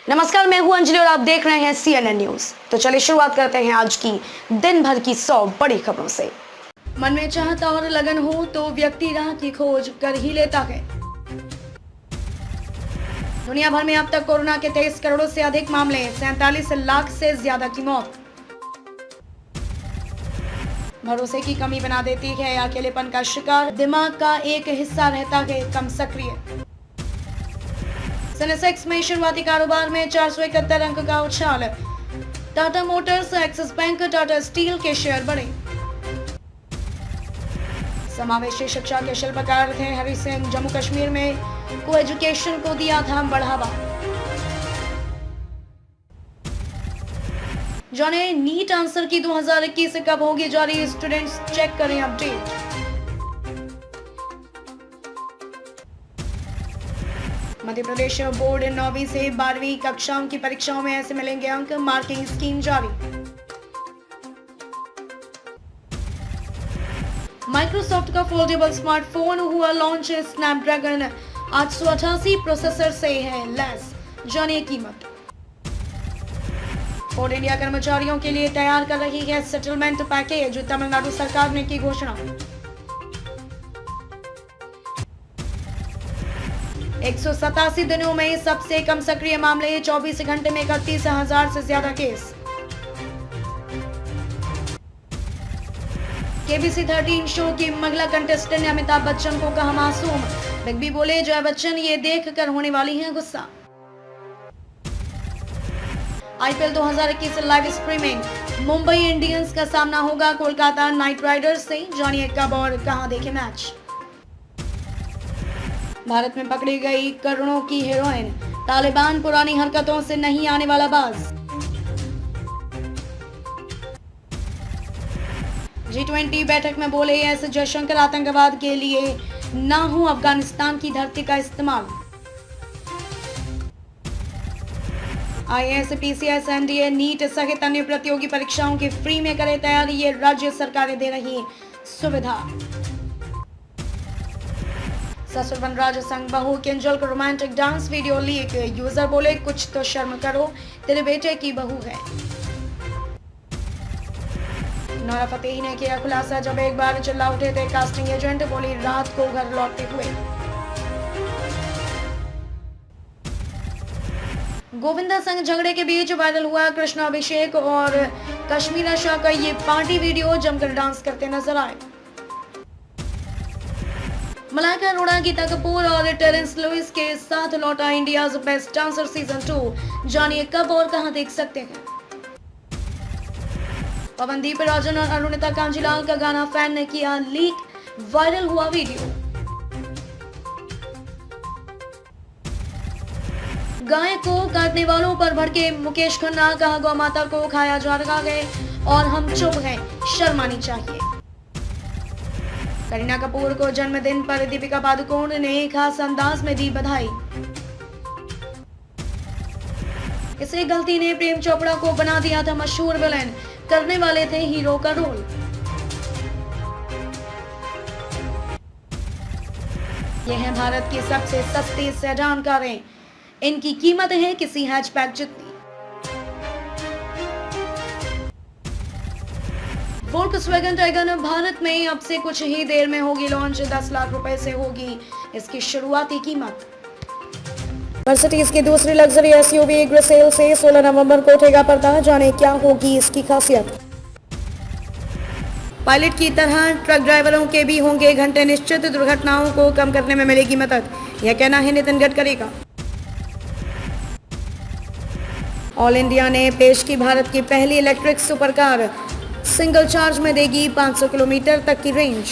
नमस्कार, मैं हूं अंजलि और आप देख रहे हैं CNN न्यूज। तो चलिए शुरुआत करते हैं आज की दिन भर की 100 बड़ी खबरों से। मन में चाहता और लगन हो तो व्यक्ति राह की खोज कर ही लेता है। दुनिया भर में अब तक कोरोना के 23 करोड़ से अधिक मामले, 47 लाख से ज्यादा की मौत। भरोसे की कमी बना देती है अकेलेपन का शिकार, दिमाग का एक हिस्सा रहता है कम सक्रिय। सेंसेक्स में शुरुआती कारोबार में 471 अंक का उछाल। Tata Motors, axis bank, Tata steel के शेयर बढ़े। समावेशी शिक्षा के शिल्पकार थे हरि सिंह, जम्मू कश्मीर में को एजुकेशन को दिया था बढ़ावा। जाने नीट आंसर की 2021 कब होगी जारी, स्टूडेंट्स चेक करें अपडेट। मध्य प्रदेश बोर्ड 9वीं से 12वीं कक्षाओं की परीक्षाओं में ऐसे मिलेंगे अंक, मार्किंग स्कीम जारी। माइक्रोसॉफ्ट का फोल्डेबल स्मार्टफोन हुआ लॉन्च, स्नैपड्रैगन 888 प्रोसेसर से है लैस, जानिए कीमत। फोर्ड इंडिया कर्मचारियों के लिए तैयार कर रही है सेटलमेंट पैकेज, तमिलनाडु सरकार ने की घोषणा। 187 दिनों में सबसे कम सक्रिय मामले, 24 घंटे में 31,000 से ज्यादा केस। केबीसी 13 शो की महिला कंटेस्टेंट ने अमिताभ बच्चन को कहा मासूम। बिग बी बोले जया बच्चन ये देखकर होने वाली हैं गुस्सा। IPL 2021 live streaming, Mumbai Indians का सामना होगा कोलकाता नाइट राइडर्स से, जानिए कब और कहां देखे मैच। भारत में पकड़ी गई करोड़ों की हेरोइन, तालिबान पुरानी हरकतों से नहीं आने वाला बाज। G20 बैठक में बोले एस जयशंकर, आतंकवाद के लिए ना हो अफगानिस्तान की धरती का इस्तेमाल। IAS, PCS, NDA, नीट सहित अन्य प्रतियोगी परीक्षाओं की फ्री में करे तैयारी, ये राज्य सरकारें दे रही सुविधा। ससुर बनराज संग बहू किंजल को romantic dance video leak, user बोले कुछ तो शर्म करो, तेरे बेटे की बहू है। नोरा फतेही ने किया खुलासा, जब एक बार चिल्ला उठे थे कास्टिंग एजेंट, बोली रात को घर लौटते हुए। गोविंदा संग झगड़े के बीच वायरल हुआ कृष्णा अभिषेक और कश्मीरा शाह का ये पार्टी वीडियो, जमकर डांस करते नजर आए। मलाइका अरोड़ा, गीता कपूर और टेरेंस लुइस के साथ लौटा इंडियाज बेस्ट डांसर सीजन 2, जानिए कब और कहां देख सकते हैं। पवनदीप राजन और अरुणिता कांजीलाल का गाना फैन ने किया लीक, वायरल हुआ वीडियो। गाय को काटने वालों पर भड़के मुकेश खन्ना, कहा गौ माता को खाया जा रहा है और हम चुप हैं, शर्म आनी चाहिए। करीना कपूर को जन्मदिन पर दीपिका पादुकोण ने खास अंदाज में दी बधाई। इसे गलती ने प्रेम चोपड़ा को बना दिया था मशहूर विलेन, करने वाले थे हीरो का रोल। यह है भारत की सबसे सस्ती सेडान कारें, इनकी कीमत है किसी हैचबैक जितनी। वोल्क्सवैगन टाइगर भारत में अब से कुछ ही देर में होगी लॉन्च, 10 लाख रुपए से होगी इसकी शुरुआती कीमत। मर्सिडीज की दूसरी लग्जरी एसयूवी ग्रिसेल से 16 नवंबर को उठेगा पर्दा, जाने क्या होगी इसकी खासियत। पायलट की तरह ट्रक ड्राइवरों के भी होंगे घंटे निश्चित, दुर्घटनाओं को कम करने में मिलेगी मदद, यह कहना है नितिन गडकरी का। ऑल इंडिया ने पेश की भारत की पहली electric super car, single charge में देगी 500 किलोमीटर तक की रेंज।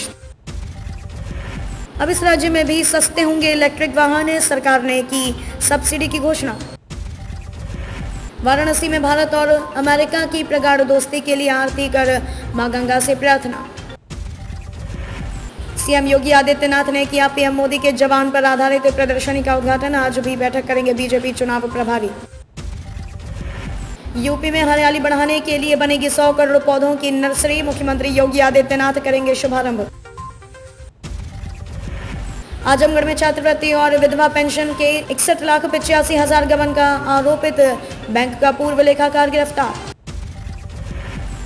अब इस राज्य में भी सस्ते होंगे इलेक्ट्रिक वाहन, सरकार ने की सब्सिडी की घोषणा। वाराणसी में भारत और अमेरिका की प्रगाढ़ दोस्ती के लिए आरती कर मां गंगा से प्रार्थना। सीएम योगी आदित्यनाथ ने किया पीएम मोदी के जवान पर आधारित प्रदर्शनी का उद्घाटन, आज भी बैठक करेंगे बीजेपी चुनाव प्रभारी। यूपी में हरियाली बढ़ाने के लिए बनेगी 100 करोड़ पौधों की नर्सरी, मुख्यमंत्री योगी आदित्यनाथ करेंगे शुभारंभ। आजमगढ़ में छात्रवृत्ति और विधवा पेंशन के 61,85,000 गबन का आरोपित बैंक का पूर्व लेखाकार गिरफ्तार।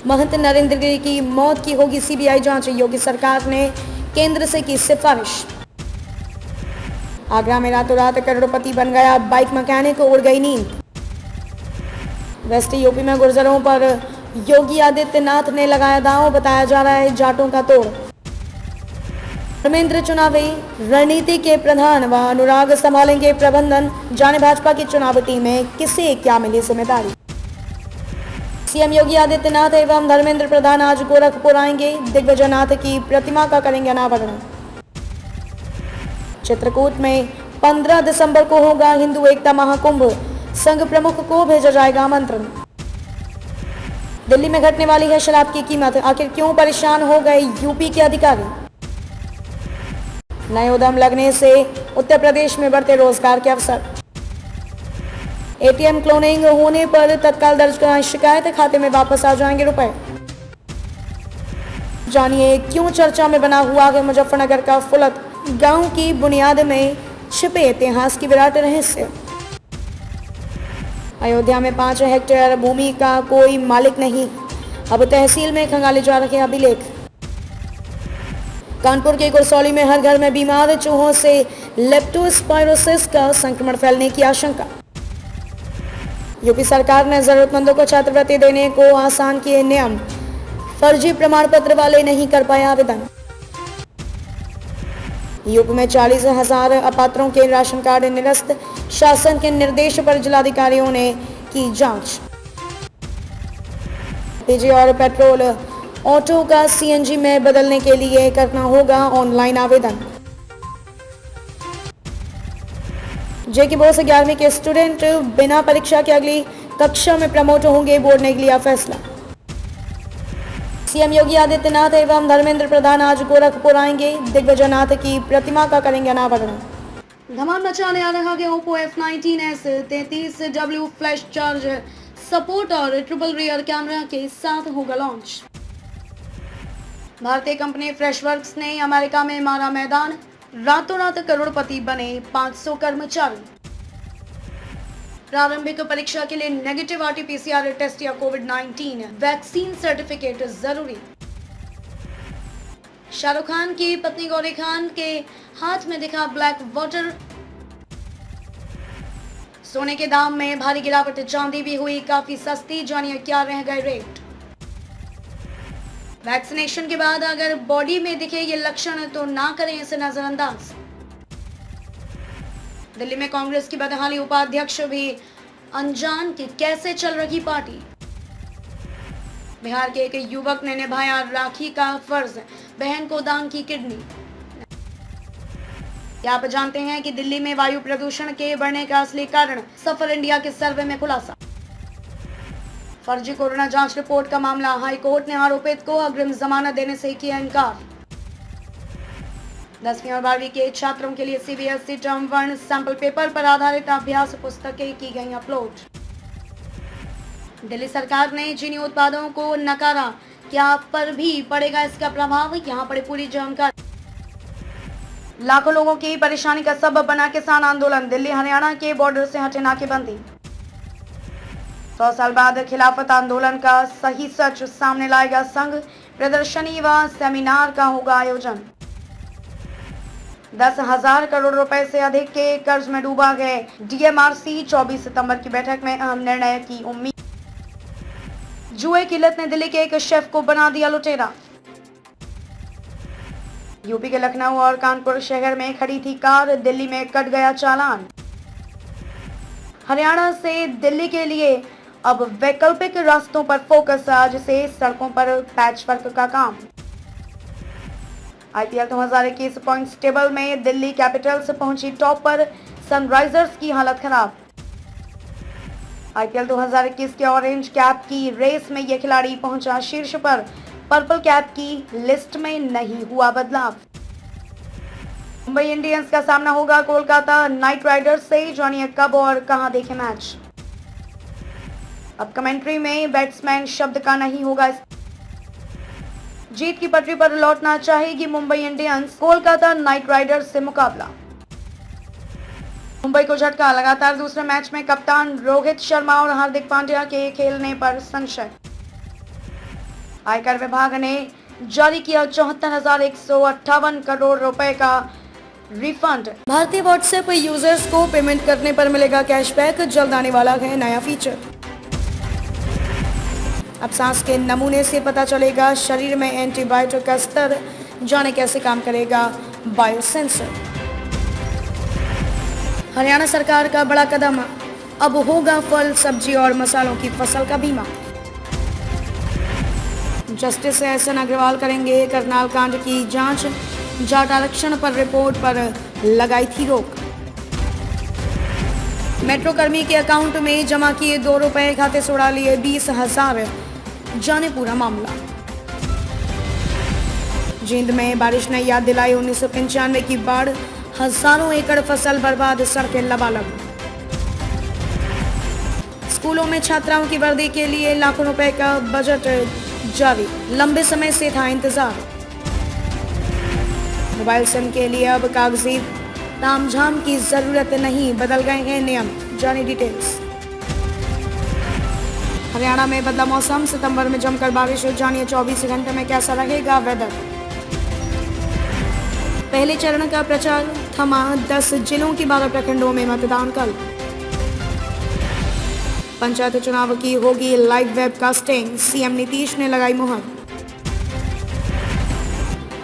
महंत नरेंद्र गिरी की मौत की होगी सीबीआई जांच, योगी सरकार ने केंद्र से की सिफारिश। आगरा में रातों रात करोड़पति बन गया बाइक मैकेनिक, उड़ गई नींद। वेस्ट यूपी में गुर्जरों पर योगी आदित्यनाथ ने लगाया दांव, बताया जा रहा है जाटों का तोड़। धर्मेंद्र चुनावी रणनीति के प्रधान व अनुराग संभालेंगे प्रबंधन, जाने भाजपा की चुनावी टीम में किसे क्या मिली जिम्मेदारी। सीएम योगी आदित्यनाथ एवं धर्मेंद्र प्रधान आज गोरखपुर आएंगे, दिग्विजयनाथ की प्रतिमा का करेंगे अनावरण। चित्रकूट में 15 दिसंबर को होगा हिंदू एकता महाकुंभ, संघ प्रमुख को भेजा जाएगा आमंत्रण। दिल्ली में घटने वाली है शराब की कीमत, आखिर क्यों परेशान हो गए यूपी के अधिकारी। नए उद्यम लगने से उत्तर प्रदेश में बढ़ते रोजगार के अवसर। एटीएम क्लोनिंग होने पर तत्काल दर्ज कराएं शिकायत, खाते में वापस आ जाएंगे रुपए। जानिए क्यों चर्चा में बना हुआ है मुजफ्फरनगर का फुलत, गांव की बुनियाद में छिपे इतिहास की विराट रहस्य। अयोध्या में 5 हेक्टेयर भूमि का कोई मालिक नहीं, अब तहसील में खंगाले जा रहे अभिलेख। कानपुर के कुरसौली में हर घर में बीमार चूहों से लेप्टोस्पाइरोसिस का संक्रमण फैलने की आशंका। यूपी सरकार ने जरूरतमंदों को छात्रवृत्ति देने को आसान किए नियम, फर्जी प्रमाण पत्र वाले नहीं कर पाए आवेदन। यूपी में 40,000 अपात्रों के राशन कार्ड निरस्त, शासन के निर्देश पर जिलाधिकारियों ने की जांच। पीजी और पेट्रोल ऑटो का सीएनजी में बदलने के लिए करना होगा ऑनलाइन आवेदन। जेके बोर्ड से 11वीं के स्टूडेंट बिना परीक्षा के अगली कक्षा में प्रमोट होंगे, बोर्ड ने लिया फैसला। सीएम योगी आदित्यनाथ एवं धर्मेंद्र प्रधान आज गोरखपुर आएंगे, दिग्विजयनाथ की प्रतिमा का करेंगे अनावरण। धमाल मचाने आ रहा है Oppo F19s 33W flash charge support और ट्रिपल रियर कैमरा के साथ होगा लॉन्च। भारतीय कंपनी फ्रेशवर्क्स ने अमेरिका में मारा मैदान, रातों रात करोड़पति बने 500 कर्मचारी। प्रारंभिक परीक्षा के लिए नेगेटिव RT-PCR टेस्ट या कोविड-19 वैक्सीन सर्टिफिकेट जरूरी। शाहरुख खान की पत्नी गौरी खान के हाथ में दिखा ब्लैक वाटर। सोने के दाम में भारी गिरावट, चांदी भी हुई काफी सस्ती, जानिए क्या रह गए रेट। वैक्सीनेशन के बाद अगर बॉडी में दिखे ये लक्षण तो ना करें इसे नजरअंदाज। दिल्ली में कांग्रेस की बदहाली, उपाध्यक्ष भी अनजान कि कैसे चल रही पार्टी। बिहार के एक युवक ने निभाया राखी का फर्ज, बहन को दान की किडनी। क्या आप जानते हैं कि दिल्ली में वायु प्रदूषण के बढ़ने का असली कारण, सफर इंडिया के सर्वे में खुलासा। फर्जी कोरोना जांच रिपोर्ट का मामला, हाई कोर्ट ने आरोपित को अग्रिम जमानत देने से किया इनकार। 10वीं और 12वीं के छात्रों के लिए सीबीएसई टर्म 1 सैंपल पेपर पर आधारित अभ्यास पुस्तकें की गई अपलोड। दिल्ली सरकार ने चीनी उत्पादों को नकारा, क्या पर भी पड़ेगा इसका प्रभाव, यहाँ पड़े पूरी जानकारी। लाखों लोगों की परेशानी का सबब बना किसान आंदोलन, दिल्ली हरियाणा के बॉर्डर से हटे नाकेबंदी। 100 साल बाद खिलाफत आंदोलन का सही सच सामने लाएगा संघ, प्रदर्शनी व सेमिनार का होगा आयोजन। 10,000 करोड़ रुपए से अधिक के कर्ज में डूबा गए डीएमआरसी, 24 सितंबर की बैठक में अहम निर्णय की उम्मीद। जुए की लत ने दिल्ली के एक शेफ को बना दिया लुटेरा। यूपी के लखनऊ और कानपुर शहर में खड़ी थी कार, दिल्ली में कट गया चालान। हरियाणा से दिल्ली के लिए अब वैकल्पिक रास्तों पर फोकस, आज से सड़कों पर पैचवर्क का काम। आईपीएल 2021 पॉइंट्स टेबल में दिल्ली कैपिटल्स पहुंची टॉप पर, सनराइजर्स की हालत खराब। आईपीएल 2021 के ऑरेंज कैप की रेस में यह खिलाड़ी पहुंचा शीर्ष पर, पर्पल कैप की लिस्ट में नहीं हुआ बदलाव। मुंबई इंडियंस का सामना होगा कोलकाता नाइट राइडर्स से, जानिए कब और कहां देखें मैच। अब कमेंट्री में बैट्समैन शब्द का नहीं होगा। जीत की पटरी पर लौटना चाहेगी Mumbai Indians, Kolkata night Riders से मुकाबला। मुंबई को झटका, लगातार दूसरे मैच में कप्तान रोहित शर्मा और हार्दिक पांड्या के खेलने पर संशय। आयकर विभाग ने जारी किया 74,158 करोड़ रुपए का रिफंड। भारतीय व्हाट्सएप यूजर्स को पेमेंट करने पर मिलेगा कैशबैक, जल्द आने वाला है नया फीचर। अब सांस के नमूने से पता चलेगा शरीर में एंटीबायोटिक का स्तर, जाने कैसे काम करेगा बायोसेंसर। हरियाणा सरकार का बड़ा कदम, अब होगा फल, सब्जी और मसालों की फसल का बीमा। Justice SN. अग्रवाल करेंगे करनाल कांड की जांच, जाट आरक्षण पर रिपोर्ट पर लगाई थी रोक। मेट्रो कर्मी के अकाउंट में जमा किए 2 रुपए, खाते से उड़ा लिए 20,000, जाने पूरा मामला। जींद में बारिश ने याद दिलाई 1995 की बाढ़, हजारों एकड़ फसल बर्बाद, सड़कें लबालब। स्कूलों में छात्राओं की वर्दी के लिए लाखों रुपए का बजट जारी, लंबे समय से था इंतजार। मोबाइल सिम के लिए अब कागजी तामझाम की जरूरत नहीं, बदल गए हैं नियम, जानी डिटेल्स। हरियाणा में बदला मौसम, सितंबर में जमकर बारिश, जानिए 24 घंटे में कैसा रहेगा वेदर। पहले चरण का प्रचार थमा, 10 जिलों की 12 प्रखंडों में मतदान कल। पंचायत चुनाव की होगी लाइव वेबकास्टिंग, सीएम नीतीश ने लगाई मुहर।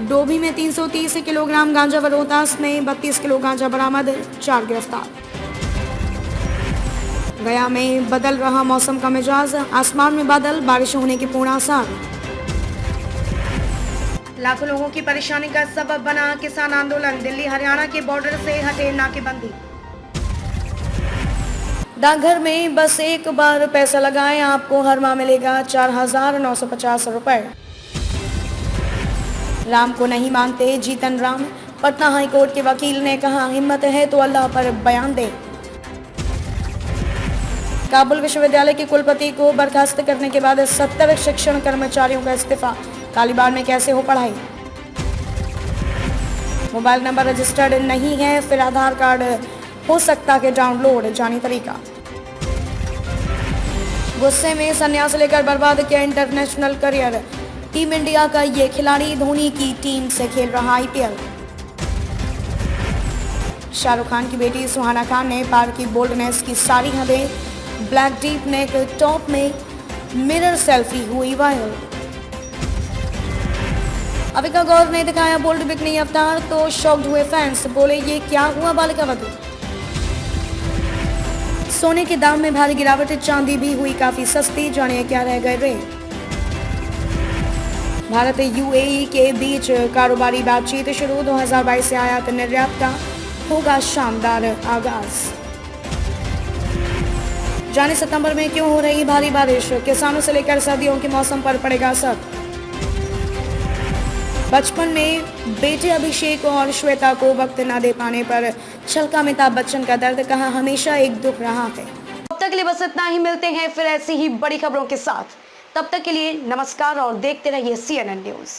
डोभी में 330 किलोग्राम गांजा व रोहतास में 32 किलो गांजा बरामद, 4 गिरफ्तार। गया में बदल रहा मौसम का मिजाज, आसमान में बादल, बारिश होने के पूर्ण आसार। लाखों लोगों की परेशानी का सबब बना किसान आंदोलन, दिल्ली हरियाणा के बॉर्डर से हटे नाकेबंदी। डाकघर में बस एक बार पैसा लगाएं, आपको हर माह मिलेगा 4,950 रुपए। राम को नहीं मानते जीतन राम, पटना हाईकोर्ट के वकील ने कहा हिम्मत है तो अल्लाह पर बयान दे। काबुल विश्वविद्यालय के कुलपति को बर्खास्त करने के बाद 70 शिक्षण कर्मचारियों का इस्तीफा, तालिबान में कैसे हो पढ़ाई। मोबाइल नंबर रजिस्टर्ड नहीं है, फिर आधार कार्ड हो सकता है डाउनलोड, जानी तरीका। गुस्से में संन्यास लेकर बर्बाद किया इंटरनेशनल करियर, टीम इंडिया का ये खिलाड़ी धोनी की टीम से खेल रहा आईपीएल। शाहरुख खान की बेटी सुहाना खान ने पार की बोल्डनेस की सारी हदें, ब्लैक डीप नेक टॉप में मिरर सेल्फी हुई वायरल। अविका गौर ने दिखाया बोल्ड बिकनी अवतार तो शॉक्ड हुए फैंस, बोले ये क्या हुआ बालिका वधू। सोने के दाम में भारी गिरावट, चांदी भी हुई काफी सस्ती, जानिए क्या रह गए रे। भारत यूएई के बीच कारोबारी बातचीत शुरू, 2022 से आयात निर्यात का होगा शानदार आगाज। जाने सितंबर में क्यों हो रही भारी बारिश, किसानों से लेकर सर्दियों के मौसम पर पड़ेगा असर। बचपन में बेटे अभिषेक और श्वेता को वक्त न दे पाने पर छलका अमिताभ बच्चन का दर्द, कहा हमेशा एक दुख रहा है। अब तक के लिए बस इतना ही, मिलते हैं फिर ऐसी ही बड़ी खबरों के साथ। तब तक के लिए नमस्कार और देखते रहिए CNN न्यूज़।